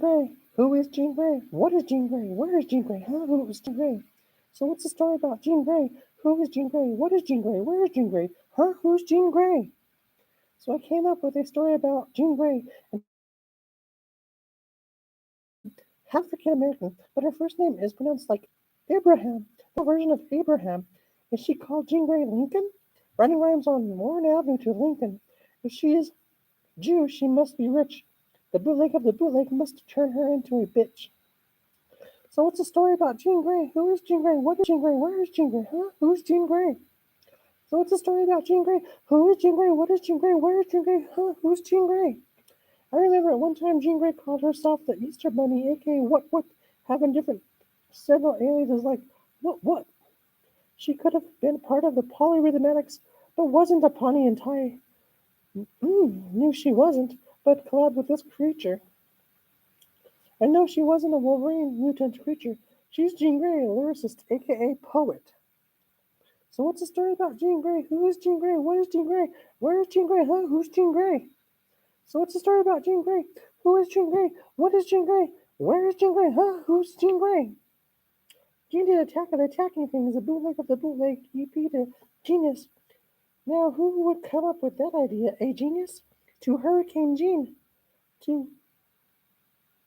Grey? Who is Jean Grey? What is Jean Grey? Where is Jean Grey? Huh? Who is Jean Grey? So what's the story about Jean Grey? Who is Jean Grey? What is Jean Grey? Where is Jean Grey? Huh? Who's Jean Grey? So I came up with a story about Jean Grey, and African American, but her first name is pronounced like Abraham, the version of Abraham. Is she called Jean Grey Lincoln? Writing rhymes on Warren Avenue to Lincoln. If she is Jew, she must be rich. The bootleg of the bootleg must turn her into a bitch. So what's the story about Jean Grey? Who is Jean Grey? What is Jean Grey? Where is Jean Grey? Huh? Who's Jean Grey? So what's the story about Jean Grey? Who is Jean Grey? What is Jean Grey? Where is Jean Grey? Huh? Who's Jean Grey? I remember at one time Jean Grey called herself the Easter Bunny, aka what, having different several aliases like what. She could have been part of the polyrhythmatics, but wasn't a Pawnee and Tie. Knew she wasn't, but collabed with this creature. I know she wasn't a Wolverine mutant creature. She's Jean Grey, a lyricist, aka poet. So what's the story about Jean Grey? Who is Jean Grey? What is Jean Grey? Where is Jean Grey? Huh? Who's Jean Grey? So what's the story about Jean Grey? Who is Jean Grey? What is Jean Grey? Where is Jean Grey? Huh? Who's Jean Grey? Jean did Attack of the Attacking Things, a bootleg of the bootleg EP to Genius. Now, who would come up with that idea? A genius? To Hurricane Jean. To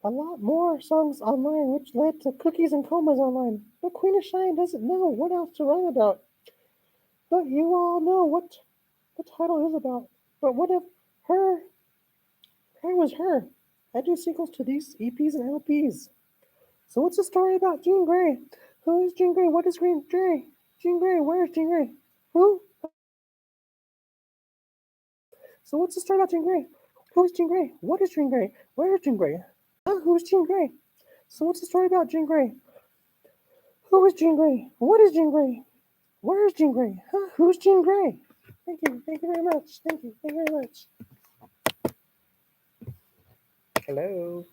a lot more songs online, which led to Cookies and Comas online. But Queen of Cheyenne doesn't know what else to write about. But you all know what the title is about. But what if her was her? I do sequels to these EPs and LPs. So what's the story about Jean Grey? Who is Jean Grey? What is Jean Grey? Jean Grey, where is Jean Grey? Who? So what's the story about Jean Grey? Who is Jean Grey? What is Jean Grey? Where is Jean Grey? Who's Jean Grey? So what's the story about Jean Grey? Who is Jean Grey? What is Jean Grey? Where is Jean Grey? Who's Jean Grey? Thank you. Thank you very much. Thank you. Thank you very much. Hello.